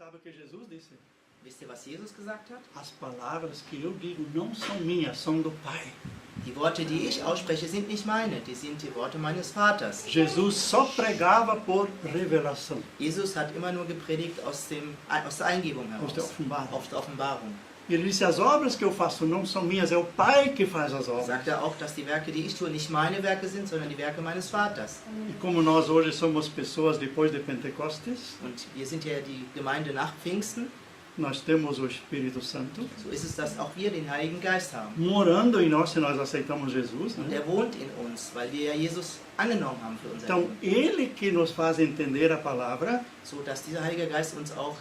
Sabe o que Jesus disse? Wisst ihr, was Jesus gesagt hat? As palavras que eu digo não são minhas, são do Pai. Die Worte, die ich ausspreche, sind nicht meine, die sind die Worte meines Vaters. Jesus só pregava por revelação. Jesus hat immer nur gepredigt aus der Eingebung Aus der heraus, Offenbarung. aus der Offenbarung. Ele disse, as obras que eu faço não são minhas, é o Pai que faz as obras. Sagt er auch, dass die Werke, die ich tue, nicht meine Werke sind, sondern die Werke meines Vaters. E como nós hoje somos pessoas depois de Pentecostes, Und wir sind ja die Gemeinde nach Pfingsten, nós temos o Espírito Santo so ist es, dass auch wir den Heiligen Geist haben. morando em nós se nós aceitamos Jesus. Und Né? er wohnt in uns, weil wir ja Jesus angenommen haben für unser Então, Leben. Ele que nos faz entender a palavra, So dass dieser Heilige Geist uns auch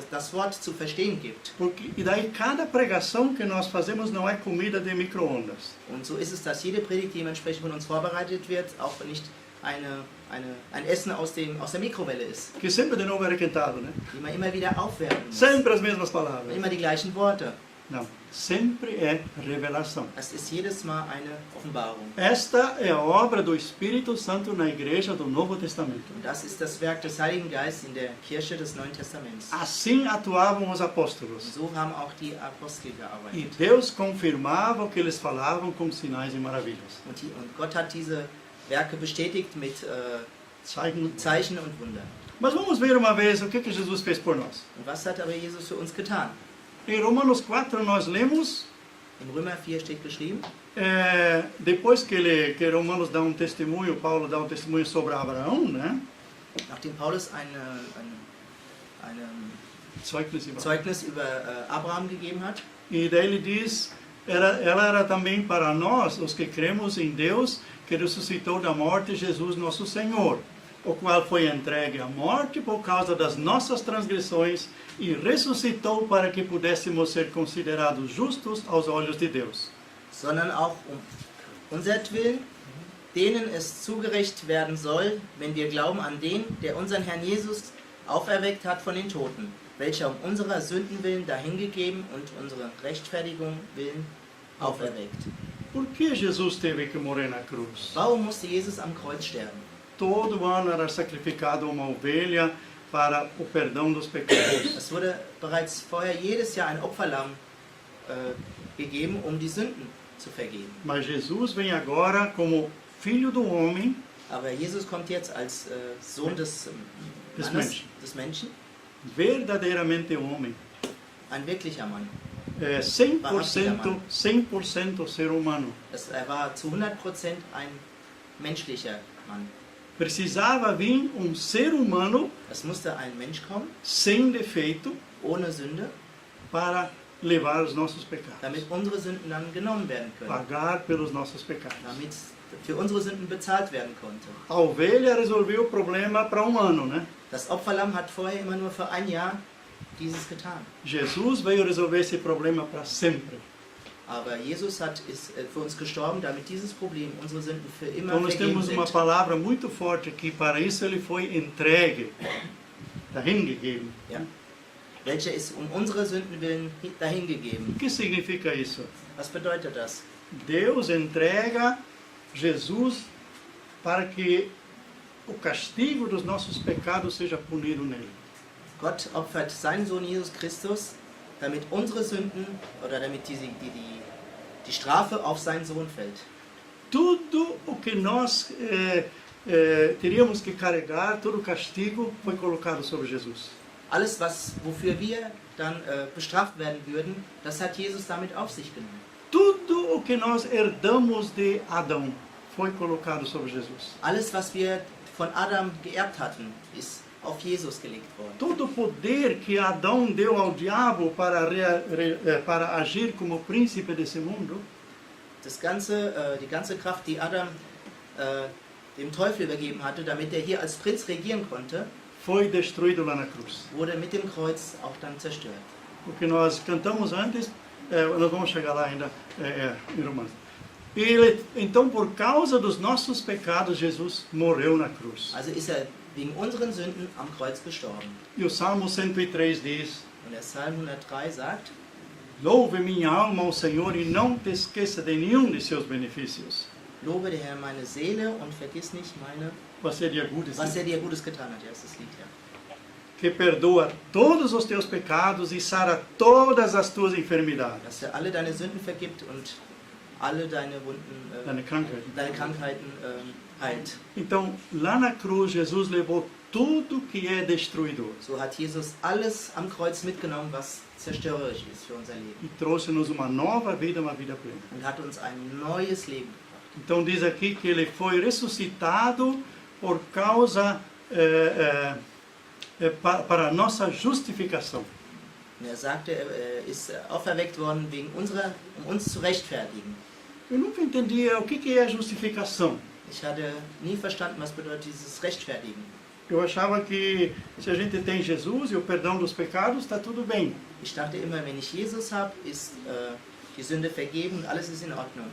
das Wort zu verstehen gibt. porque, e daí cada pregação que nós fazemos não é comida de micro-ondas. Und so ist es, dass jede Predigt, die dementsprechend von uns vorbereitet wird, auch nicht ein Essen aus der Mikrowelle ist, Que sempre de novo é requentado, né? die man immer wieder aufwärmen muss. Sempre as mesmas Und palavras. immer die gleichen Worte. Não, sempre é revelação. Das ist jedes Mal eine Offenbarung. Esta é a obra do Espírito Santo na igreja do Novo Testamento. Und das ist das Werk des Heiligen Geistes in der Kirche des Neuen Testaments. Assim atuavam os Und apóstolos. so haben auch die Apostel E gearbeitet. Deus confirmava o que eles falavam com sinais e maravilhas. Und Gott hat diese Werke bestätigt mit Zeichen und Wundern. Mas vamos ver uma vez o que Jesus fez por nós. Und was hat aber Jesus für uns getan? Em Romanos 4 nós lemos, In Römer 4 steht geschrieben, depois que Romanos dá testemunho, Paulo dá testemunho sobre Abraão, né? nachdem Paulus ein Zeugnis über Abraham gegeben hat. E daí ele diz, ela era também para nós, os que cremos em Deus, que ressuscitou da morte Jesus nosso Senhor, o qual foi entregue à morte por causa das nossas transgressões e ressuscitou para que pudéssemos ser considerados justos aos olhos de Deus. Sondern auch unsertwillen, denen es zugerecht werden soll, wenn wir glauben an den, der unseren Herrn Jesus auferweckt hat von den Toten, welcher um unserer Sünden willen dahingegeben und unsere Rechtfertigung willen auferweckt. Por que Jesus teve que morrer na cruz? Warum musste Jesus am Kreuz sterben? Todo ano era sacrificado uma ovelha para o perdão dos pecados. Es wurde bereits vorher jedes Jahr ein Opferlamm gegeben, um die Sünden zu vergeben. Mas Jesus vem agora como Filho do Homem, Aber Jesus kommt jetzt als Sohn des Des Mannes, Menschen. des Menschen, verdadeiramente homem. ein wirklicher Mann. 100% ser humano. Er war zu 100% ein menschlicher Mann. Precisava vir ser humano Es musste ein Mensch kommen, sem defeito ohne Sünde, para levar os nossos pecados, damit unsere Sünden dann genommen werden können. pagar pelos nossos pecados. Damit für unsere Sünden bezahlt werden konnte. A ovelha resolveu o problema para ano, né? Das Opferlamm hat vorher immer nur für ein Jahr dieses getan. Jesus veio resolver esse problema para sempre. Aber Jesus ist für uns gestorben, damit dieses Problem, unsere Sünden für immer Então nós vergeben temos uma sind. palavra muito forte que para isso ele foi entregue, dahingegeben. Ja. Welcher ist um unsere Sünden willen dahingegeben. O que significa isso? Was bedeutet das? Deus entrega Jesus para que o castigo dos nossos pecados seja punido nele. Gott opfert seinen Sohn Jesus Christus, damit unsere Sünden oder damit die Strafe auf seinen Sohn fällt. Tudo o que nós teríamos que carregar, todo o castigo foi colocado sobre Jesus. Alles, wofür wir dann bestraft werden würden, das hat Jesus damit auf sich genommen. Tudo o que nós herdamos de Adão foi colocado sobre Jesus. Alles, was wir von Adam geerbt hatten, ist auf Jesus gelegt worden. Todo o poder que Adão deu ao diabo para agir como príncipe desse mundo, Die ganze Kraft, die Adam dem Teufel übergeben hatte, damit er hier als Prinz regieren konnte, foi destruído lá na cruz. wurde mit dem Kreuz auch dann zerstört. O que nós cantamos antes, nós vamos chegar lá ainda em Romanos. Então, por causa dos nossos pecados, Jesus morreu na cruz. Also ist er wegen unseren Sünden am Kreuz gestorben. E o Salmo 103 diz: Und der Psalm 103 sagt, Louve minha alma ao Senhor e não te esqueça de nenhum de seus benefícios. Lobe der Herr meine Seele und vergiss nicht Was er dir Gutes was er dir Gutes getan hat. Ja, ist das Lied, ja. que perdoa todos os teus pecados e sara todas as tuas enfermidades. dass er alle deine Sünden vergibt und alle deine Wunden, Deine Krankheiten. deine Krankheiten heilt. Então, lá na cruz, Jesus levou tudo que é destruidor So hat Jesus alles am Kreuz mitgenommen, was zerstörerisch ist für unser Leben e trouxe-nos uma nova vida plena. und hat uns ein neues Leben gebracht. Então, diz aqui que ele foi ressuscitado por causa para a nossa justificação. Und er sagte, er ist auferweckt worden um uns zu rechtfertigen. Eu nunca entendia o que é justificação. Ich hatte nie verstanden, was bedeutet dieses Rechtfertigen. Eu achava que se a gente tem Jesus e o perdão dos pecados, está tudo bem. Ich dachte immer, wenn ich Jesus habe, ist die Sünde vergeben und alles ist in Ordnung.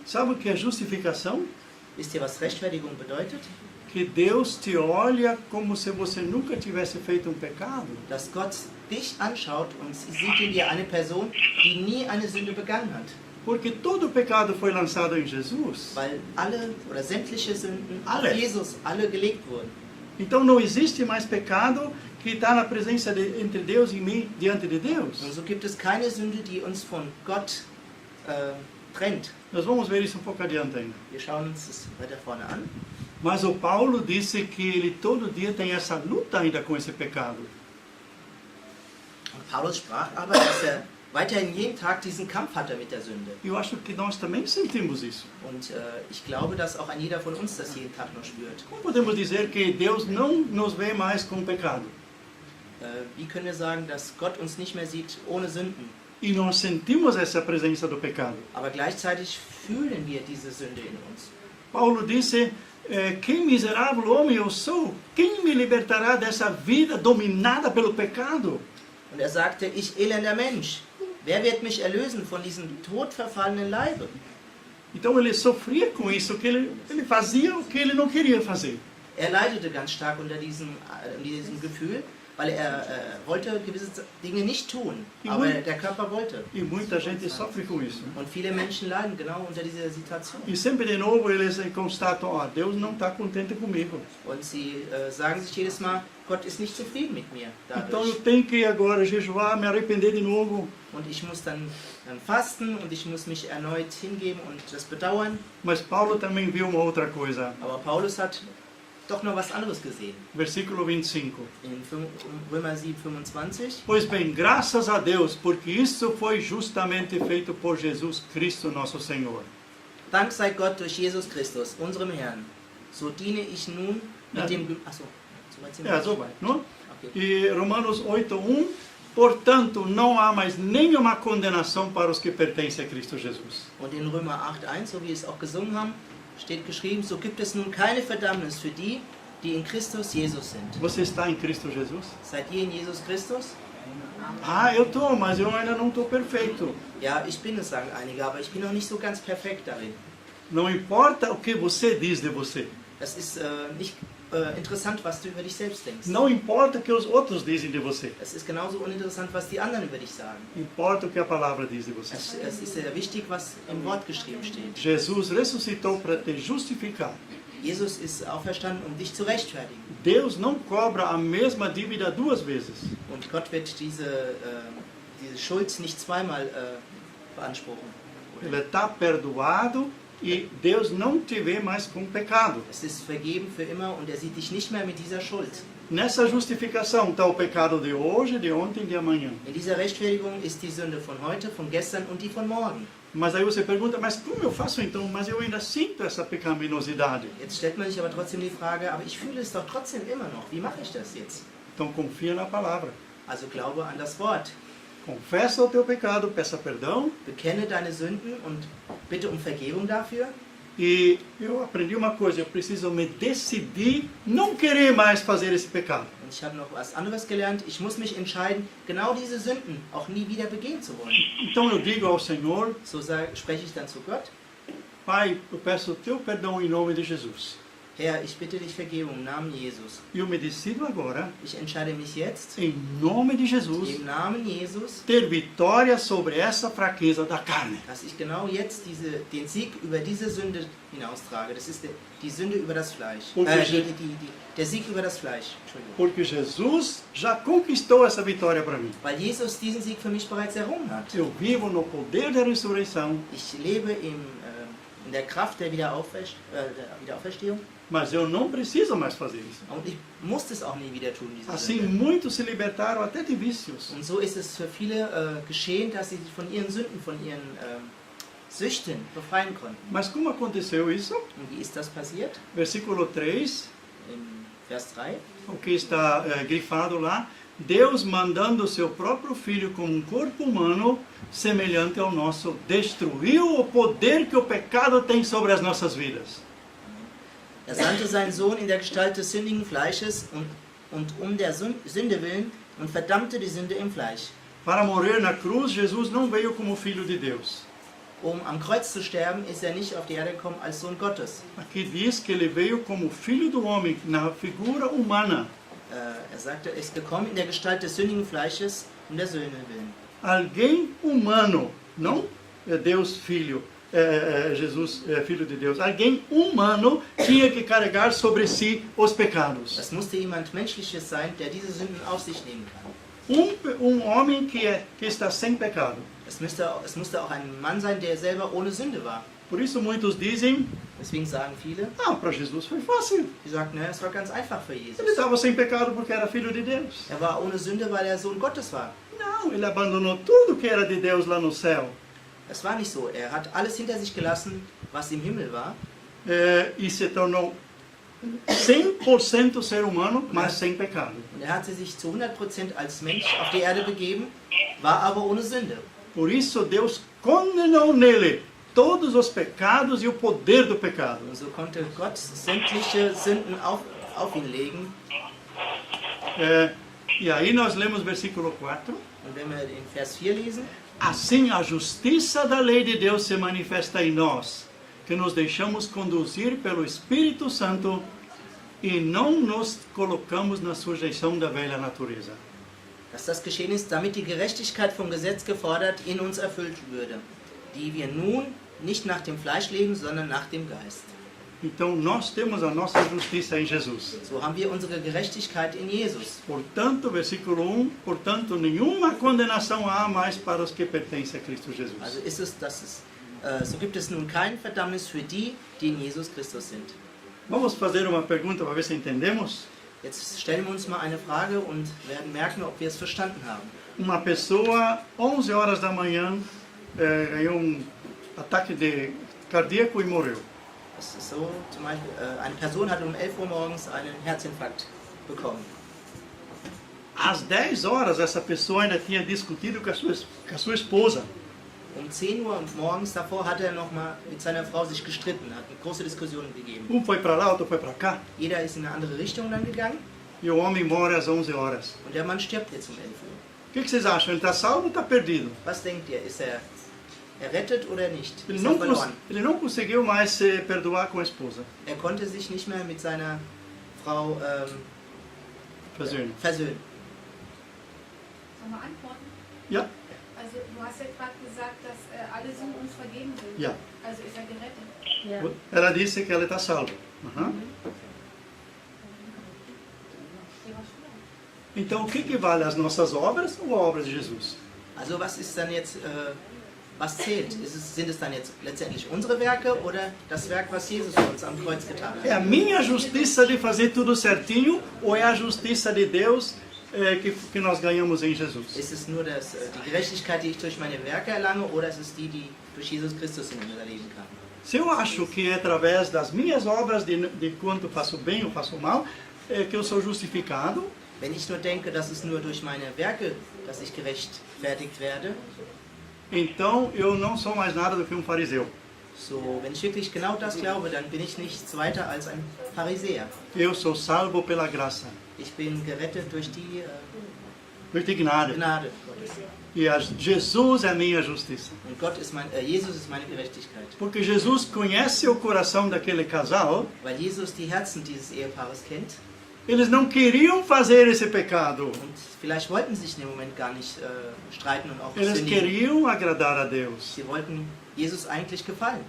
Sabe o que é justificação? Wisst ihr, was Rechtfertigung bedeutet? Que Deus te olha como se você nunca tivesse feito um pecado. Dass Gott dich anschaut und sieht in dir eine Person, die nie eine Sünde begangen hat. Porque todo o pecado foi lançado em Jesus. Weil alle oder sämtliche Sünden auf Alle. Jesus alle gelegt wurden. Então não existe mais pecado que está na presença entre Deus e mim, diante de Deus. Und so gibt es keine Sünde, die uns von Gott trennt. Nós vamos ver isso um pouco adiante ainda. Wir schauen uns das weiter vorne an. Mas o Paulo disse que ele todo dia tem essa luta ainda com esse pecado. Und Paulus sprach aber, dass er weiterhin jeden Tag diesen Kampf hatte mit der Sünde. Eu acho que nós também sentimos isso. Und ich glaube, dass auch ein jeder von uns das jeden Tag noch spürt. Como podemos dizer que Deus não nos vê mais com pecado? Wie können wir sagen, dass Gott uns nicht mehr sieht ohne Sünden? E nós sentimos essa presença do pecado. Aber gleichzeitig fühlen wir diese Sünde in uns. Paulo disse, que miserável homem eu sou, quem me libertará dessa vida dominada pelo pecado? Und er sagte, ich elender Mensch, wer wird mich erlösen von diesem todverfallenen Leibe? Então ele sofria com isso, que ele fazia o que ele não queria fazer. Er leidete ganz stark unter diesem Gefühl, weil er wollte gewisse Dinge nicht tun, aber der Körper wollte. E muita gente sofre com isso. Und viele Menschen leiden genau unter dieser Situation. E sempre de novo eles constatam, Deus não está contente comigo. Und sie sagen sich jedes Mal, Gott ist nicht zufrieden mit mir Então eu dadurch. tenho que agora jejuar, me arrepender de novo. Und ich muss dann fasten und ich muss mich erneut hingeben und das bedauern. Mas Paulo também viu uma outra coisa. Aber Paulus hat doch noch was anderes gesehen. Versículo 25. In Römer 7, 25. Pois bem, graças a Deus, porque isso foi justamente feito por Jesus Cristo, nosso Senhor. Dank sei Gott durch Jesus Christus, unserem Herrn. So diene ich nun mit dem... Achso, so weit sind wir. So vai, não? Okay. E Romanos 8:1, portanto, não há mais nenhuma condenação para os que pertencem a Cristo Jesus. Und in Römer 8,1, so wie wir es auch gesungen haben, steht geschrieben, so gibt es nun keine Verdammnis für die, die in Christus Jesus sind. Você está em Cristo Jesus? Seid ihr in Jesus Christus? Eu estou, mas eu ainda não estou perfeito. Ja, ich bin es, sagen einige, aber ich bin noch nicht so ganz perfekt darin. Não importa o que você diz de você. Das ist nicht interessant, was du über dich selbst denkst. Não importa o que os outros dizem de você. Es ist genauso uninteressant, was die anderen über dich sagen. Importa o que a palavra diz de você. Es ist sehr wichtig, was im Wort geschrieben steht. Jesus ressuscitou para te justificar. Jesus ist auferstanden, um dich zu rechtfertigen. Deus não cobra a mesma dívida duas vezes. Und Gott wird diese Schuld nicht zweimal beanspruchen. Ele está perdoado e Deus não te vê mais com pecado. Es ist vergeben für immer und er sieht dich nicht mehr mit dieser Schuld. Nessa justificação está o pecado de hoje, de ontem e de amanhã. In dieser Rechtfertigung ist die Sünde von heute, von gestern und die von morgen. Mas aí você pergunta, mas como eu faço então? Mas eu ainda sinto essa pecaminosidade. Jetzt stellt man sich aber trotzdem die Frage, aber ich fühle es doch trotzdem immer noch. Wie mache ich das jetzt? Então confia na palavra. Also glaube an das Wort. Confessa o teu pecado, peça perdão. Bekenne deine Sünden und bitte um Vergebung dafür. E eu aprendi uma coisa, eu preciso me decidir não querer mais fazer esse pecado. Und ich habe noch was anderes gelernt. Ich muss mich entscheiden, genau diese Sünden auch nie wieder begehen zu wollen. Então eu digo ao Senhor, So spreche ich dann zu Gott. Pai, eu peço o teu perdão em nome de Jesus. Herr, ich bitte dich Vergebung im Namen Jesus. Eu me decido agora, Ich entscheide mich jetzt, em nome de Jesus, im Namen Jesus, ter vitória sobre essa fraqueza da carne. dass ich genau jetzt den Sieg über diese Sünde hinaustrage. Das ist die Sünde über das Fleisch. Der Sieg über das Fleisch. Entschuldigung. Porque Jesus já conquistou essa vitória para mim. Weil Jesus diesen Sieg für mich bereits errungen hat. Eu vivo no poder da ressurreição, Ich lebe in der Kraft der Wiederauferstehung. mas eu não preciso mais fazer isso. Und ich musste es auch nie wieder tun, diese Assim, Sünde. muitos se libertaram até de vícios. Und so ist es für viele geschehen, dass sie sich von ihren Sünden, von ihren Süchten befreien konnten. Mas como aconteceu isso? Und wie ist das passiert? Versículo 3, In Vers 3. o que está grifado lá, Deus mandando o seu próprio Filho como um corpo humano, semelhante ao nosso, destruiu o poder que o pecado tem sobre as nossas vidas. Er sandte seinen Sohn in der Gestalt des sündigen Fleisches und um der Sünde willen und verdammte die Sünde im Fleisch. Para morrer na cruz, Jesus não veio como Filho de Deus. Am Kreuz zu sterben, ist er nicht auf die Erde gekommen als Sohn Gottes. Aqui diz que ele veio como Filho do Homem, na figura humana. Er sagte, er ist gekommen in der Gestalt des sündigen Fleisches um der Söhne willen. Alguém humano, não Deus Filho, Jesus Filho de Deus. Alguém humano tinha que carregar sobre si os pecados. Das musste jemand Menschliches sein, der diese Sünden auf sich nehmen kann. Homem que está sem pecado. Es musste auch ein Mann sein, der selber ohne Sünde war. Por isso muitos dizem, Deswegen sagen viele, para Jesus foi fácil. die sagen, naja, es war ganz einfach für Jesus. Ele estava sem pecado porque era filho de Deus. Er war ohne Sünde, weil er Sohn Gottes war. Não, ele abandonou tudo que era de Deus lá no céu. Es war nicht so. Er hat alles hinter sich gelassen, was im Himmel war. E se tornou 100% ser humano, mas sem pecado. Und er hatte sich zu 100% als Mensch auf die Erde begeben, war aber ohne Sünde. Por isso Deus condenou nele todos os pecados e o poder do pecado. Und so konnte Gott sämtliche Sünden auf ihn legen. E aí nós lemos versículo 4. Und wenn wir den Vers 4 lesen, assim a justiça da lei de Deus se manifesta em nós, que nos deixamos conduzir pelo Espírito Santo e não nos colocamos na sujeição da velha natureza. dass das geschehen ist, damit die Gerechtigkeit vom Gesetz gefordert in uns erfüllt würde, die wir nun nicht nach dem Fleisch leben, sondern nach dem Geist. Então nós temos a nossa justiça em Jesus. So haben wir unsere Gerechtigkeit in Jesus. Portanto, versículo 1, portanto, nenhuma condenação há mais para os que pertencem a Cristo Jesus. Also ist es, so gibt es nun kein Verdammnis für die, die in Jesus Christus sind. Vamos fazer uma pergunta para ver se entendemos? Jetzt stellen wir uns mal eine Frage und werden merken, ob wir es verstanden haben. Uma pessoa, 11 horas da manhã, ganhou ataque cardíaco e morreu. Es ist so, zum Beispiel, eine Person hat um 11 Uhr morgens einen Herzinfarkt bekommen. Às 10 horas, essa pessoa ainda tinha discutido com a sua esposa. Um 10 Uhr morgens davor hat er noch mal mit seiner Frau sich gestritten, hat große Diskussionen gegeben. Foi para lá, outro foi para cá. Jeder ist in eine andere Richtung dann gegangen E o homem morre às 11 horas. und der Mann stirbt jetzt um 11 Uhr. O que vocês acham? Ele está salvo ou está perdido? Was denkt ihr? Ist er errettet oder nicht? Ele Ist er verloren? não conseguiu mais se perdoar com a esposa. Er konnte sich nicht mehr mit seiner Frau Versöhnen. versöhnen. Soll man antworten? Ja, Also du hast ja gerade gesagt, dass alle Sünden uns vergeben sind. ja. Also ist er gerettet. Ela disse que ela está salva. Uhum. Então, o que vale, as nossas obras ou a obra de Jesus? Also was ist dann jetzt, was zählt? Sind es dann jetzt letztendlich unsere Werke oder das Werk, was Jesus für uns am Kreuz getan É a hat? minha justiça de fazer tudo certinho ou é a justiça de Deus que nós ganhamos em Jesus? Ist es nur die Gerechtigkeit, die ich durch meine Werke erlange, oder ist es die, die durch Jesus Christus in mir erleben kann? Se eu acho que é através das minhas obras, de quanto faço bem ou faço mal, que eu sou justificado, Wenn ich nur denke, dass es nur durch meine Werke, dass ich gerechtfertigt werde, então eu não sou mais nada do que fariseu. so wenn ich wirklich genau das glaube, dann bin ich nichts weiter als ein Pharisäer. Eu sou salvo pela graça. Ich bin gerettet durch die Durch die Gnade. Gnade Gottes. E Jesus é a minha justiça. Und Jesus ist meine Gerechtigkeit. Porque Jesus conhece o coração daquele casal. Weil Jesus die Herzen dieses Ehepaares kennt. Eles não queriam fazer esse pecado. Und vielleicht wollten sie sich in dem Moment gar nicht streiten und auch Eles sündigen. queriam agradar a Deus. Sie wollten Jesus eigentlich gefallen.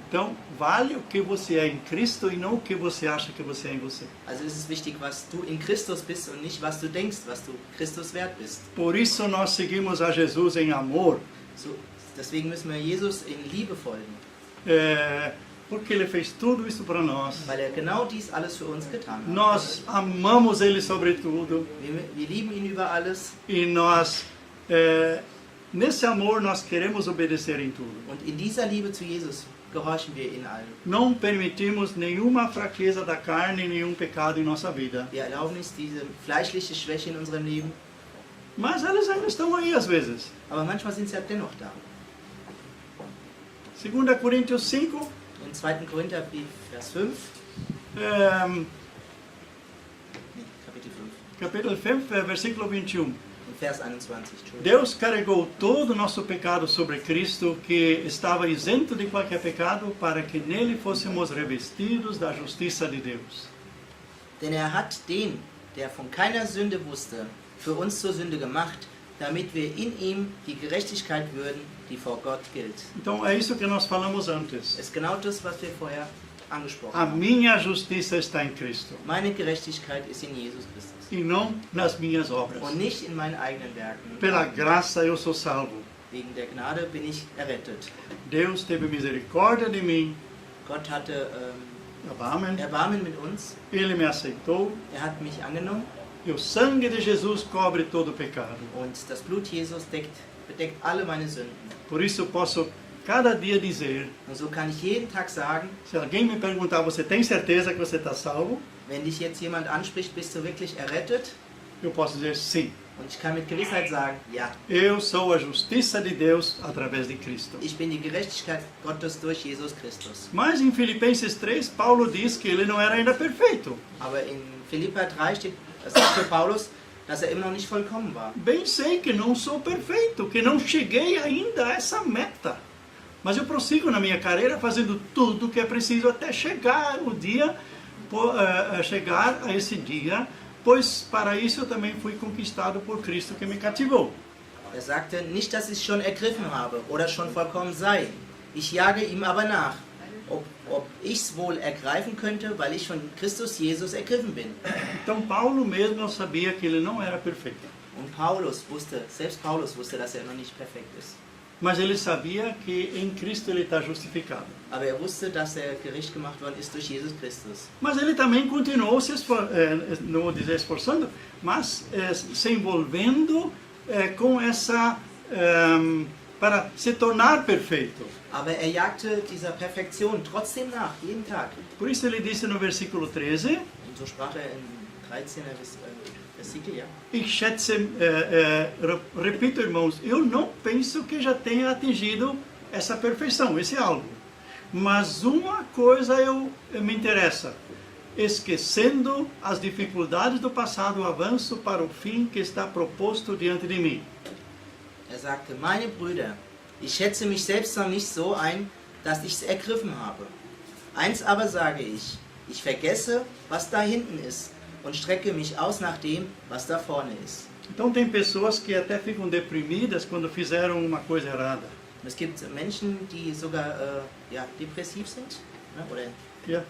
Então, vale o que você é em Cristo e não o que você acha que você é em você. Also es ist wichtig, was du in Christus bist und nicht, was du denkst, was du Christus wert bist. Por isso nós seguimos a Jesus em amor, So, deswegen müssen wir Jesus in Liebe folgen, porque Ele fez tudo isso para nós. weil genau dies alles für uns getan hat. Nós amamos Ele sobre tudo Wir lieben ihn über alles e nós, nesse amor, nós queremos obedecer em tudo. und in dieser Liebe zu Jesus gehorchen wir in allem. Não permitimos nenhuma fraqueza da carne, nenhum pecado em nossa vida. Wir erlauben uns diese fleischliche Schwäche in unserem Leben, Mas elas ainda estão aí às vezes. aber manchmal sind sie ja dennoch da. 2 Coríntios 5, In 2. Korintherbrief, Vers 5, Kapitel 5, capítulo 5, versículo 21. in Vers 21. Entschuldigung. Deus carregou todo o nosso pecado sobre Cristo, que estava isento de qualquer pecado, para que nele fôssemos revestidos da justiça de Deus. Denn er hat den, der von keiner Sünde wusste, für uns zur Sünde gemacht, damit wir in ihm die Gerechtigkeit würden, die vor Gott gilt. Então é isso que nós falamos antes. Es ist genau das, was wir vorher angesprochen A haben. minha justiça está em Cristo, Meine Gerechtigkeit ist in Jesus Christus e não nas minhas obras. und nicht in meinen eigenen Werken. Pela graça eu sou salvo. Wegen der Gnade bin ich errettet. Deus teve misericórdia de mim, Gott hatte Erbarmen. Erbarmen mit uns. Ele me aceitou, Er hat mich angenommen e o sangue de Jesus cobre todo o pecado. und das Blut Jesus bedeckt alle meine Sünden. Por isso eu posso cada dia dizer, Und so kann ich jeden Tag sagen, se alguém me perguntar, você tem certeza que você está salvo? wenn dich jetzt jemand anspricht, bist du wirklich errettet? Eu posso dizer sim. Und ich kann mit Gewissheit sagen, ja, Eu sou a justiça de Deus através de Cristo. ich bin die Gerechtigkeit Gottes durch Jesus Christus. Mas em Filipenses 3, Paulo diz que ele não era ainda perfeito. Aber in Philipper 3 sagt für Paulus, dass er immer noch nicht vollkommen war. Bem sei que não sou perfeito, que não cheguei ainda a essa meta. Mas eu prossigo na minha carreira fazendo tudo o que é preciso até chegar o dia, chegar a esse dia, pois para isso eu também fui conquistado por Cristo que me cativou. Er sagte, nicht, dass ich schon ergriffen habe oder schon vollkommen sei. Ich jage ihm aber nach, ob ich es wohl ergreifen könnte, weil ich von Christus Jesus ergriffen bin. Então Paulo mesmo sabia que ele não era perfeito. Und selbst Paulus wusste, dass er noch nicht perfekt ist. Mas ele sabia que em Cristo ele está justificado. Aber er wusste, dass er gerecht gemacht worden ist durch Jesus Christus. Mas ele também continuou não vou dizer esforçando, mas se envolvendo com essa para se tornar perfeito. Aber er jagte dieser Perfektion trotzdem nach, jeden Tag. Por isso ele disse no versículo 13, Und so sprach er in 13. Versikel, ja. ich schätze, repito irmãos, eu não penso que já tenha atingido essa perfeição, esse algo. Mas uma coisa me interessa, esquecendo as dificuldades do passado, avanço para o fim que está proposto diante de mim. Er sagte, meine Brüder, ich schätze mich selbst noch nicht so ein, dass ich es ergriffen habe. Eins aber sage ich, ich vergesse, was da hinten ist und strecke mich aus nach dem, was da vorne ist. Então tem pessoas que até ficam deprimidas quando fizeram uma coisa errada. Und es gibt Menschen, die sogar depressiv sind, ne? Oder Yeah.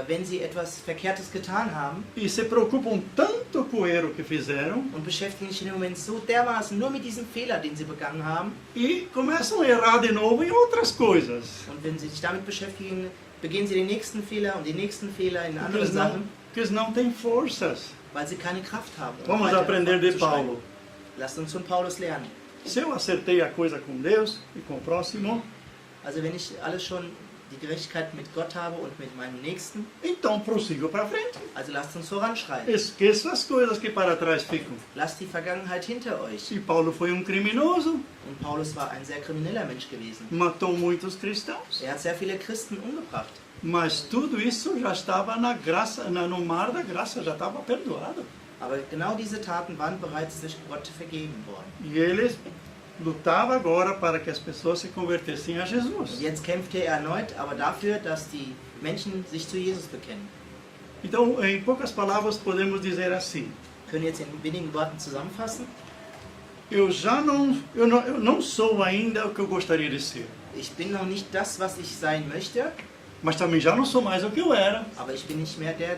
wenn sie etwas Verkehrtes getan haben E se preocupam tanto com o erro que fizeram und beschäftigen sich in dem Moment so dermaßen nur mit diesem Fehler, den sie begangen haben. e começam a errar de novo em outras coisas. Und wenn sie sich damit beschäftigen, begehen sie den nächsten Fehler und den nächsten Fehler in Porque anderen Sachen, eles não têm forças. weil sie keine Kraft haben. um Vamos weiter aprender de voranzuschreiten. Paulo. Lasst uns von Paulus lernen. Se eu acertei a coisa com Deus e com o próximo, Also wenn ich alles schon die Gerechtigkeit mit Gott habe und mit meinem Nächsten, então prossigo para frente. also lasst uns voranschreiten. Esqueço as coisas que para trás ficam. Lasst die Vergangenheit hinter euch. E Paulo foi criminoso, Und Paulus war ein sehr krimineller Mensch gewesen. matou muitos cristãos. Er hat sehr viele Christen umgebracht. Mas tudo isso já estava na graça, no mar da graça, já estava perdoado. Aber genau diese Taten waren bereits durch Gott vergeben worden. E ele lutava agora para que as pessoas se convertessem a Und Jesus. jetzt kämpfte er erneut, aber dafür, dass die Menschen sich zu Jesus bekennen. Então, em poucas palavras, podemos dizer assim: Wir können jetzt in wenigen Worten zusammenfassen. eu não sou ainda o que eu gostaria de ser, Ich bin noch nicht das, was ich sein möchte, mas também já não sou mais o que eu era. aber ich bin nicht mehr der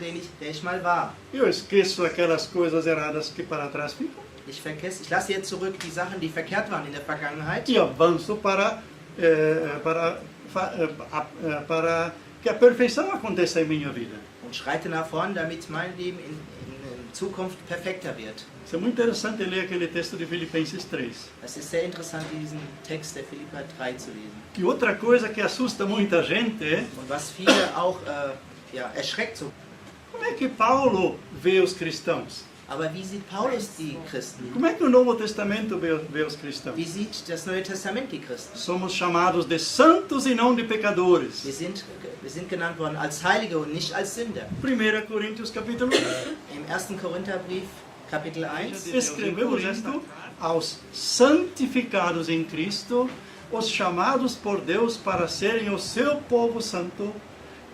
ich mal war. Eu esqueço aquelas coisas erradas que para trás ficam Ich lasse jetzt zurück die Sachen, die verkehrt waren in der Vergangenheit e avanço para que a perfeição aconteça em minha vida. und schreite nach vorn, damit mein Leben in Zukunft perfekter wird. Isso é muito interessante ler aquele texto de Filipenses 3. Es ist sehr interessant, diesen Text der Philipper 3 zu lesen. E outra coisa que assusta muita gente é Und was viele auch erschreckt so. como é que Paulo vê os cristãos? Aber wie sieht Paulus die Christen? Como é que o Novo Testamento vê os cristãos? Wie sieht das Neue Testament die Christen? Somos chamados de santos e não de pecadores. Wir sind genannt worden als Heilige und nicht als Sünder. 1 Coríntios capítulo 1. Im 1. Korintherbrief, Kapitel 1, Escreveu isto aos santificados em Cristo, os chamados por Deus para serem o seu povo santo,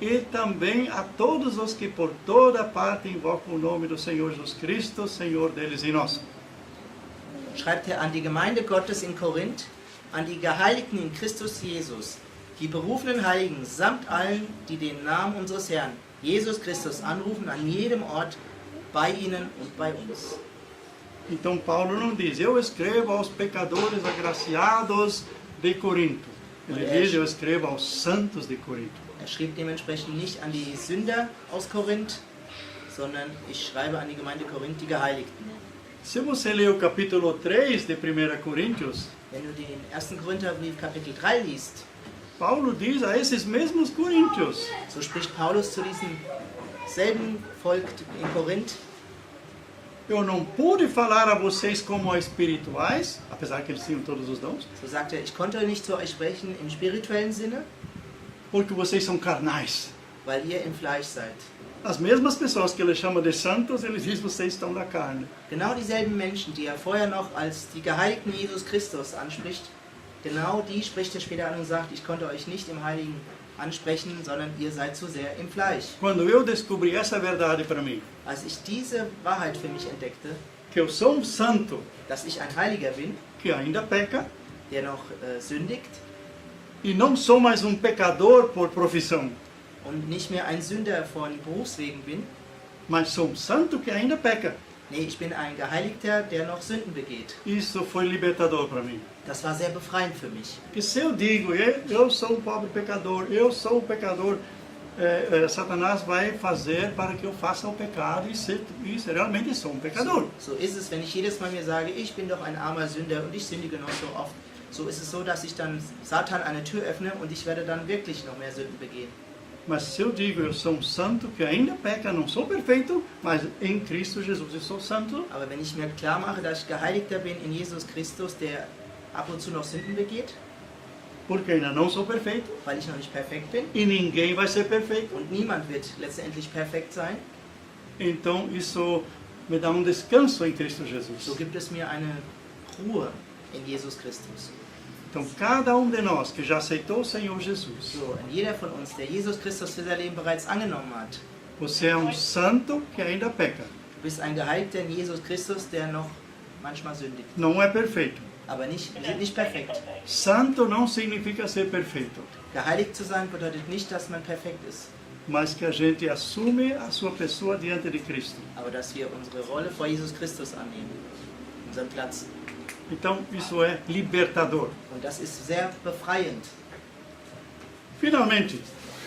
e também a todos os que por toda parte invocam o nome do Senhor Jesus Cristo, Senhor deles e nosso. schreibt er an die Gemeinde Gottes in Korinth, an die Geheiligten in Christus Jesus, die berufenen Heiligen samt allen, die den Namen unseres Herrn, Jesus Christus, anrufen an jedem Ort, bei ihnen und bei uns. Então Paulo não diz, eu escrevo aos pecadores agraciados de Corinto. Ele diz, eu escrevo aos santos de Corinto. Er schrieb dementsprechend nicht an die Sünder aus Korinth, sondern ich schreibe an die Gemeinde Korinth, die Geheiligten. Se você ler o capítulo 3 de 1 Coríntios, Wenn du den 1. Korintherbrief Kapitel 3 liest, Paulo diz a esses mesmos coríntios, so spricht Paulus zu diesem selben Volk in Korinth: eu não pude falar a vocês como a espirituais, apesar que eles tinham todos os dons, So sagt er, ich konnte nicht zu euch sprechen im spirituellen Sinne, porque vocês são carnais. weil ihr im Fleisch seid. As mesmas pessoas que ele chama de santos, ele diz, vocês estão na carne. Genau dieselben Menschen, die er vorher noch als die Geheiligten Jesus Christus anspricht, genau die spricht er später an und sagt, ich konnte euch nicht im Heiligen ansprechen, sondern ihr seid zu sehr im Fleisch. Quando eu descobri essa verdade para mim, Als ich diese Wahrheit für mich entdeckte, que eu sou um santo dass ich ein Heiliger bin, que ainda peca, der noch sündigt e não sou mais um pecador por profissão, und nicht mehr ein Sünder von Berufswegen bin, mas sou um santo que ainda peca. nee, ich bin ein Geheiligter, der noch Sünden begeht. Isso foi libertador para mim. Das war sehr befreiend für mich. Porque se eu digo, eu sou um pobre pecador, eu sou um pecador, Satanás vai fazer para que eu faça o pecado e realmente sou um pecador. So ist es, wenn ich jedes Mal mir sage, ich bin doch ein armer Sünder und ich sündige noch so oft. So ist es so, dass ich dann Satan eine Tür öffne und ich werde dann wirklich noch mehr Sünden begehen. Mas se eu digo, eu sou um santo que ainda peca, não sou perfeito, mas em Cristo Jesus eu sou santo, Aber wenn ich mir klar mache, dass ich Geheiligter bin in Jesus Christus, der ab und zu noch Sünden begeht, porque ainda não sou perfeito, weil ich noch nicht perfekt bin e ninguém vai ser perfeito, und niemand wird letztendlich perfekt sein, então isso me dá um descanso em Cristo Jesus. so gibt es mir eine Ruhe in Jesus Christus. Então cada um de nós que já aceitou o Senhor Jesus, So, und jeder von uns, der Jesus Christus für sein Leben bereits angenommen hat, você é um santo que ainda peca. du bist ein Geheiligter in Jesus Christus, der noch manchmal sündigt. Não é perfeito. Aber wir sind nicht perfekt. Santo não significa ser perfeito, Geheiligt zu sein bedeutet nicht, dass man perfekt ist, mas que a gente assume a sua pessoa diante de Cristo. aber dass wir unsere Rolle vor Jesus Christus annehmen, unseren Platz. Então isso é libertador. Und das ist sehr befreiend. Finalmente,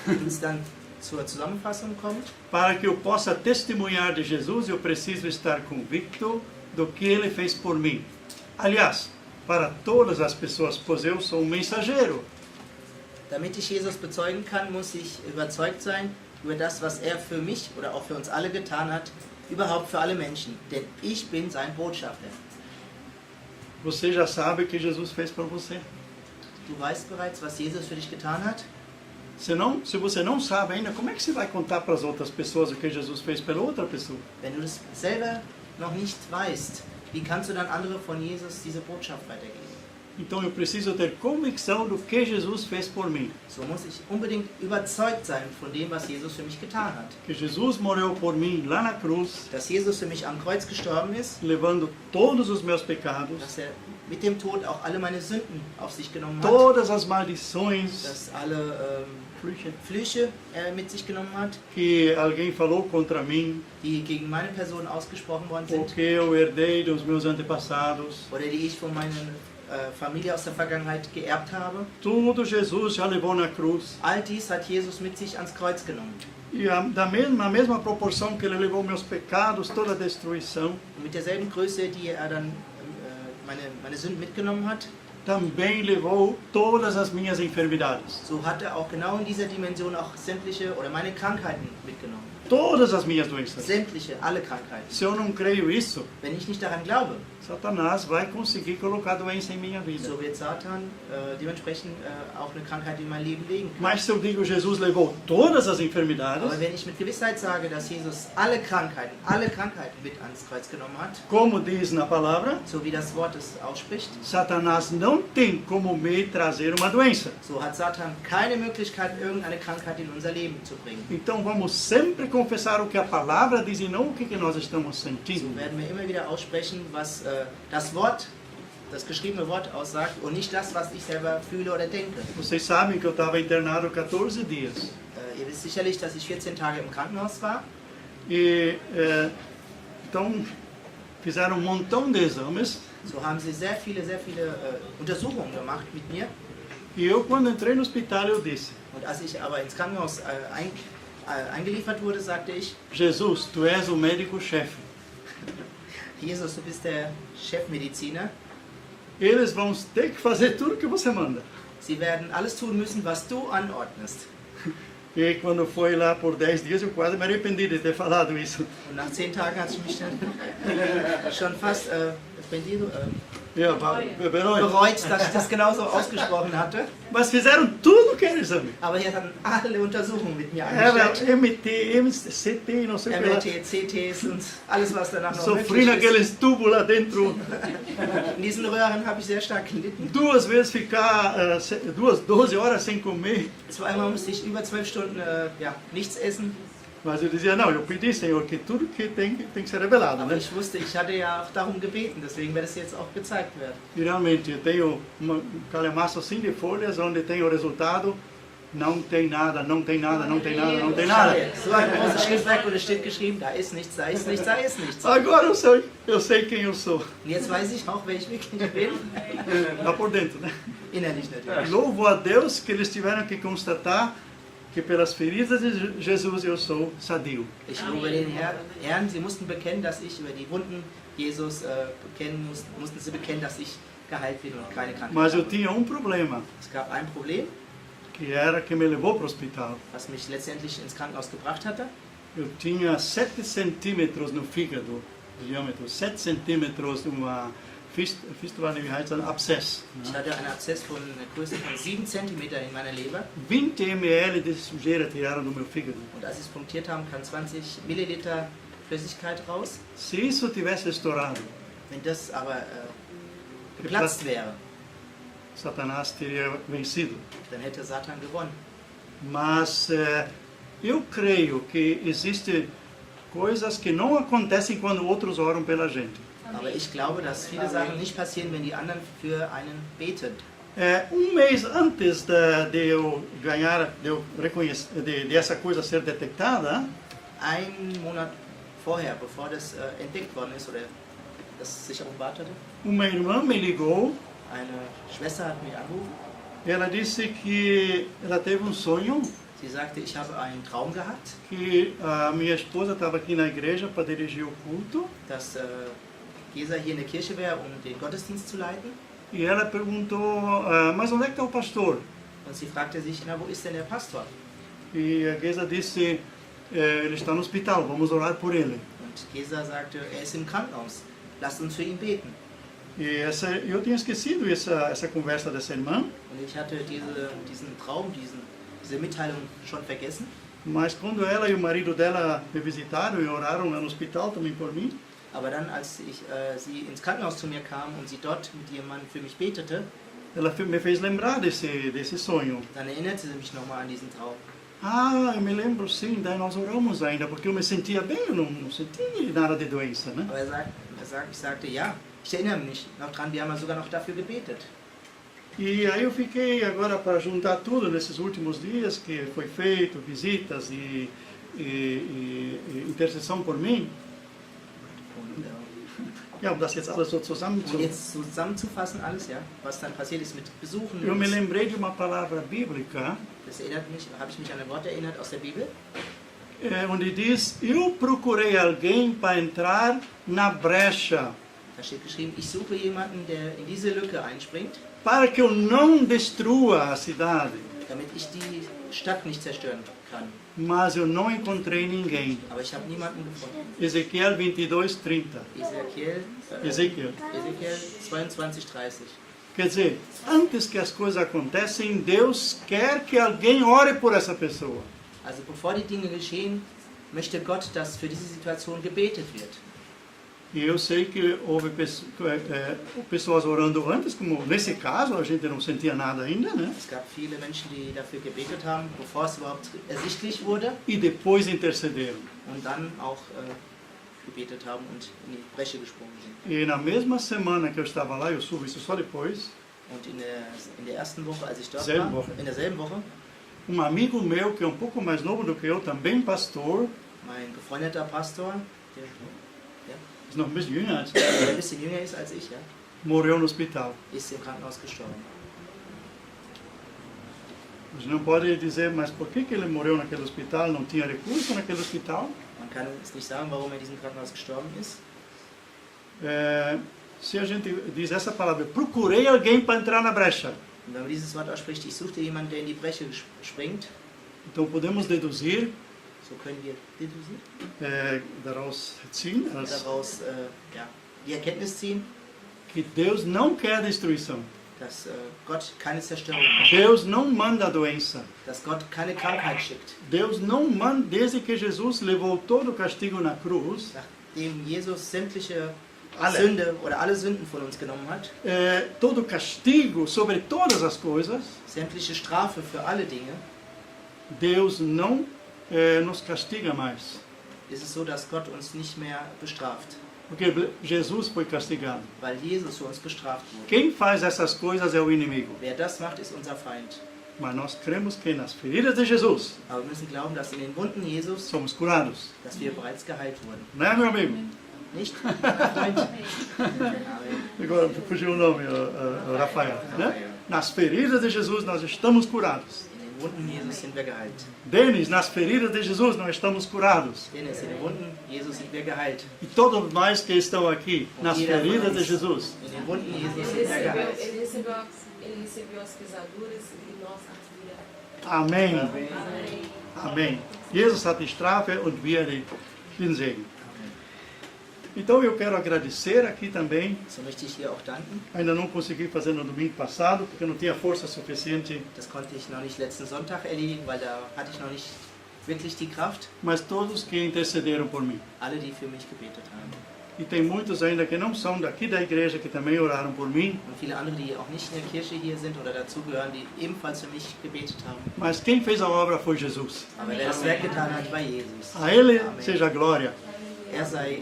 Wenn es dann zur Zusammenfassung kommt, para que eu possa testemunhar de Jesus, eu preciso estar convicto do que Ele fez por mim. Aliás, para todas as pessoas, pois eu sou um mensageiro. damit ich Jesus bezeugen kann, muss ich überzeugt sein über das, was er für mich oder auch für uns alle getan hat, überhaupt für alle Menschen. Denn ich bin sein Botschafter. Você já sabe o que Jesus fez por você. Du weißt bereits, was Jesus für dich getan hat. Se você não sabe ainda, como é que você vai contar para as outras pessoas o que Jesus fez pela outra pessoa? Wenn du das selber noch nicht weißt, wie kannst du dann andere von Jesus diese Botschaft weitergeben? Então eu preciso ter convicção do que Jesus fez por mim. So muss ich unbedingt überzeugt sein von dem, was Jesus für mich getan hat. Que Jesus morreu por mim lá na cruz, Dass Jesus für mich am Kreuz gestorben ist, levando todos os meus pecados, dass er mit dem Tod auch alle meine Sünden auf sich genommen hat, todas as maldições dass alle Flüche er mit sich genommen hat, que alguém falou contra mim, die gegen meine Person ausgesprochen worden ou sind que eu herdei dos meus antepassados. oder die ich von meiner Familie aus der Vergangenheit geerbt habe. Tudo Jesus já levou na cruz. All dies hat Jesus mit sich ans Kreuz genommen. E na mesma proporção que ele levou meus pecados, toda a destruição, Und mit derselben Größe, die er dann meine Sünden mitgenommen hat, também levou todas as minhas enfermidades. so hat er auch genau in dieser Dimension auch sämtliche oder meine Krankheiten mitgenommen. Todas as minhas doenças. Sämtliche, alle Krankheiten. Se eu não creio isso, Wenn ich nicht daran glaube, Satanás vai conseguir colocar doença em minha vida. so wird Satan dementsprechend auch eine Krankheit in mein Leben legen können. Mas se eu digo Jesus levou todas as enfermidades, Aber wenn ich mit Gewissheit sage, dass Jesus alle Krankheiten mit ans Kreuz genommen hat, como diz na palavra, so wie das Wort es ausspricht, Satanás não tem como me trazer uma doença. so hat Satan keine Möglichkeit, irgendeine Krankheit in unser Leben zu bringen. Então vamos sempre confessar o que a palavra diz e não o que nós estamos So sentindo. werden wir immer wieder aussprechen, was das Wort, das geschriebene Wort aussagt und nicht das, was ich selber fühle oder denke. Vocês sabem que eu estava internado 14 dias. Ihr wisst sicherlich, dass ich 14 Tage im Krankenhaus war. E então fizeram um montão de exames. So haben sie sehr viele Untersuchungen gemacht mit mir. E eu, quando entrei no hospital, eu disse: Und als ich aber ins Krankenhaus eingeliefert wurde, sagte ich, Jesus, tu és o médico-chefe. Jesus, du bist der Chefmediziner. Eles vão ter que fazer tudo que você manda. Sie werden alles tun müssen, was du anordnest. E quando foi lá por 10 dias, eu quase me arrependi de ter falado isso. Und nach 10 Tagen hatte ich mich dann schon fast bereut, dass ich das genauso ausgesprochen hatte. Mas fizeram tudo que era exame. Aber hier hatten alle Untersuchungen mit mir Era angestellt. MT, CT, não sei o que lá. MRT, CTs und alles, was danach noch Sofri möglich ist. naqueles tubos lá dentro. In diesen Röhren habe ich sehr stark gelitten. 2 vezes ficar 12 horas sem comer. Zweimal musste ich über 12 Stunden nichts essen. Mas eu dizia, não, eu pedi, Senhor, que tudo que tem que ser revelado, Aber né? ich wusste, ich hatte ja auch darum gebeten, deswegen wird es jetzt auch gezeigt werden. E realmente, eu tenho um calhamaço assim de folhas, onde tem o resultado, não tem nada, não tem nada, não tem nada, não tem nada. So ein großes Schriftwerk und es steht geschrieben, da ist nichts, da ist nichts, da ist nichts. Agora eu sei quem eu sou, Und jetzt weiß ich auch, wer ich wirklich bin. lá por dentro, né? Innerlich natürlich. Louvo a Deus que eles tiveram que constatar que pelas feridas de Jesus eu sou sadio. Ich lobe den Herrn, sie mussten bekennen, dass ich über die Wunden Jesus mussten sie bekennen, dass ich geheilt bin und keine Krankheit Mas eu habe. tinha um problema, Es gab ein Problem, que era que me levou para o hospital. was mich letztendlich ins Krankenhaus gebracht hatte. Eu tinha 7 centímetros no fígado, diâmetro, 7 centímetros, uma fístula, wie heißt das, abscesso. Ich hatte einen Abszess von einer Größe von 7 cm in meiner Leber 20 ml de sujeira tiraram do meu fígado. und als sie es punktiert haben, kam 20 Milliliter Flüssigkeit raus. Se isso tivesse estourado, Wenn das aber geplatzt wäre, Satanás teria vencido. dann hätte Satan gewonnen. Mas eu creio que existem coisas que não acontecem quando outros oram pela gente. Aber ich glaube, dass viele Sachen nicht passieren, wenn die anderen für einen beten. Mês antes de eu ganhar, de essa coisa ser detectada, Ein Monat vorher, bevor das entdeckt worden ist oder das sich offenbart hatte, uma irmã me ligou. eine Schwester hat mich angerufen. Ela disse que ela teve um sonho Sie sagte, ich habe einen Traum gehabt, que a minha esposa estava aqui na igreja para dirigir o culto dass Gesa hier in der Kirche wäre, um den Gottesdienst zu leiten. e ela perguntou, mas onde é que está o pastor? Und sie fragte sich, na, wo ist denn der Pastor? E a Gesa disse, ele está no hospital, vamos orar por ele. Und Gesa sagte, er ist im Krankenhaus, lasst uns für ihn beten. E eu tinha esquecido essa conversa dessa irmã, Und ich hatte diesen Traum, diese Mitteilung schon vergessen. mas quando ela e o marido dela me visitaram e oraram lá no hospital também por mim, Aber dann, als sie ins Krankenhaus zu mir kam und sie dort mit ihrem Mann für mich betete, ela me fez lembrar desse sonho. dann erinnerte sie mich nochmal an diesen Traum. Ah, eu me lembro sim, daí nós oramos ainda, porque eu me sentia bem, eu não senti nada de doença, né? Aber ich sagte, ja, ich erinnere mich noch dran, wir haben ja sogar noch dafür gebetet. E aí eu fiquei agora para juntar tudo nesses últimos dias que foi feito, visitas e intercessão por mim. Und, Ja, um das jetzt alles so zusammen um jetzt zusammenzufassen alles, ja, was dann passiert ist mit Besuchen. Eu me lembrei de uma palavra bíblica, Das erinnert mich, habe ich mich an ein Wort erinnert aus der Bibel, onde diz: eu procurei alguém para entrar na brecha, da steht geschrieben, ich suche jemanden, der in diese Lücke einspringt, para que eu não destrua a cidade. damit ich die Stadt nicht zerstören kann. Mas eu não encontrei ninguém. Aber ich habe niemanden gefunden. Ezequiel 22:30. Ezekiel 22:30. Quer dizer, antes que as coisas acontecem, Deus quer que alguém ore por essa pessoa. Also bevor die Dinge geschehen, möchte Gott, dass für diese Situation gebetet wird. E eu sei que houve pessoas orando antes, como nesse caso, a gente não sentia nada ainda, né? Es gab viele Menschen, die dafür gebetet haben, bevor es überhaupt ersichtlich wurde, E depois intercederam. und dann auch gebetet haben und in die Bresche gesprungen sind. E na mesma semana que eu estava lá, eu soube isso só depois, Und in der ersten Woche, als ich dort Selben war, Woche. in derselben Woche, amigo meu, que é um pouco mais novo do que eu, também pastor, mein befreundeter Pastor, der ist noch ein bisschen jünger als ein bisschen jünger ist als ich, ja, morreu no hospital. ist im Krankenhaus gestorben. A gente não pode dizer, mas por que ele morreu naquele hospital? Não tinha recurso naquele hospital? Man kann uns nicht sagen, warum er in diesem Krankenhaus gestorben ist. Se a gente diz essa palavra, procurei alguém para entrar na brecha. Und wenn man dieses Wort ausspricht, ich suchte jemanden, der in die Bresche springt, Então podemos deduzir, so können wir deduzieren, daraus ziehen, daraus die Erkenntnis ziehen, que Deus não quer destruição. dass Gott keine Zerstörung macht, Deus não manda a doença. dass Gott keine Krankheit schickt. Deus não manda, desde que Jesus levou todo o castigo na cruz, Nachdem Jesus sämtliche Alle. Sünde oder alle Sünden von uns genommen hat, todo o castigo sobre todas as coisas, sämtliche Strafe für alle Dinge, Deus não nos castiga mais. ist es so, dass Gott uns nicht mehr bestraft, Porque Jesus foi castigado. weil Jesus für uns bestraft wurde. Quem faz essas coisas é o inimigo. Wer das macht, ist unser Feind. Mas nós cremos que nas feridas de Jesus Aber wir müssen glauben, dass in den Wunden Jesus, somos curados. dass wir bereits geheilt wurden. Né, meu amigo? Nicht? Freund? Amen. Agora fugiu o nome, Rafael. Né? Nas feridas de Jesus nós estamos curados. In den Wunden Jesus sind wir geheilt. Denis, nas feridas de Jesus nós estamos curados. Dennis, in den Wunden Jesus sind wir geheilt. E todos nós que estão aqui, nas feridas de Jesus, In den Wunden Jesus sind Ele wir recebeu, geheilt. ele recebeu as pisaduras e nós as vidas. Amém. Amém. Amém. Jesus hat die Strafe und wir den Segen. Então eu quero agradecer aqui também. So möchte ich hier auch danken. Ainda não consegui fazer no domingo passado, porque não tinha força suficiente. Das konnte ich noch nicht letzten Sonntag erledigen, weil da hatte ich noch nicht wirklich die Kraft. Mas todos que intercederam por mim. Alle, die für mich gebetet haben. E tem muitos ainda que não são daqui da igreja que também oraram por mim. Und viele andere, die auch nicht in der Kirche hier sind oder dazugehören, die ebenfalls für mich gebetet haben. Mas quem fez a obra foi Jesus. Aber wer das Werk getan hat, war Jesus. A Ele Amen. seja a glória. Er sei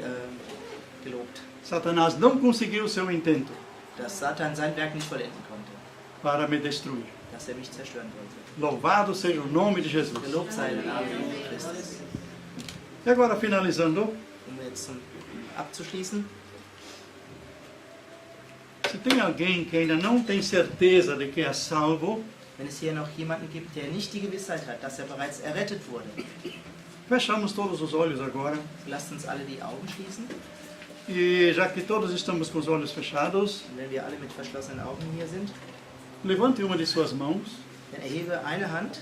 gelobt, Satanás não conseguiu o seu intento dass Satan sein Werk nicht vollenden konnte, para me destruir. dass er mich zerstören wollte. Louvado seja o nome de Jesus. Gelobt sei der Name Jesu Christus. E agora, finalizando, Um jetzt abzuschließen, se tem alguém que ainda não tem certeza de que é salvo, wenn es hier noch jemanden gibt, der nicht die Gewissheit hat, dass er bereits errettet wurde, fechamos todos os olhos agora. lasst uns alle die Augen schließen. E já que todos estamos com os olhos fechados, Und wenn wir alle mit verschlossenen Augen hier sind, levante uma de suas mãos. dann erhebe eine Hand.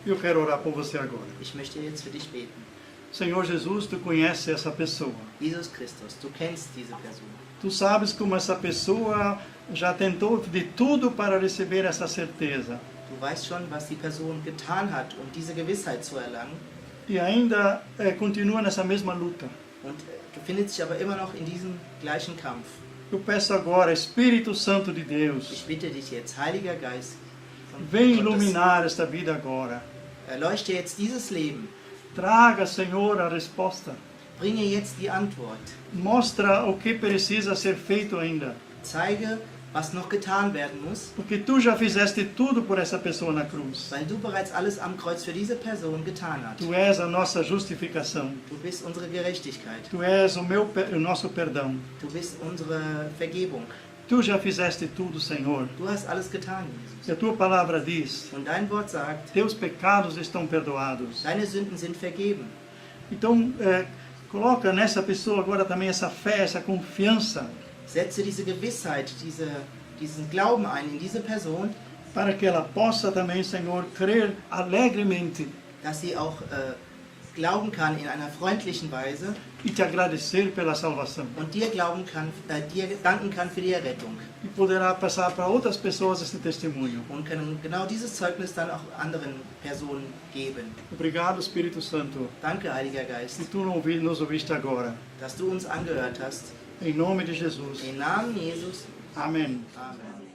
E eu quero orar por você agora. Ich möchte jetzt für dich beten. Senhor Jesus, tu conheces essa pessoa. Jesus Christus, du kennst diese Person. Tu sabes como essa pessoa já tentou de tudo para receber essa certeza. Du weißt schon, was die Person getan hat, um diese Gewissheit zu erlangen. E ainda continua nessa mesma luta. und befindet sich aber immer noch in diesem gleichen Kampf. Eu peço agora, Espírito Santo de Deus, Ich bitte dich jetzt, Heiliger Geist, von vem Gottes, iluminar esta vida agora. erleuchte jetzt dieses Leben. Traga, Senhor, a resposta. Bringe jetzt die Antwort. Mostra o que precisa ser feito ainda. Zeige, was noch getan werden muss, Porque tu já fizeste tudo por essa pessoa na cruz. weil du bereits alles am Kreuz für diese Person getan hast. Tu és a nossa justificação. Du bist unsere Gerechtigkeit. Tu és o nosso perdão. Du bist unsere Vergebung. Tu já fizeste tudo, Senhor. Du hast alles getan, Jesus. E a tua palavra diz: Und dein Wort sagt, teus pecados estão perdoados. deine Sünden sind vergeben. Então, coloca nessa pessoa agora também essa fé, essa confiança, Setze diese Gewissheit, diesen Glauben ein in diese Person, para que ela possa também, Senhor, crer alegremente dass sie auch glauben kann in einer freundlichen Weise e te agradecer pela salvação. und dir danken kann für die Errettung. E poderá passar para outras pessoas esse testemunho. Und können genau dieses Zeugnis dann auch anderen Personen geben. Obrigado, Espírito Santo, Danke, Heiliger Geist, que tu nos ouviste agora. dass du uns angehört hast. Em nome de Jesus. Im Namen Jesus. Amém. Amen.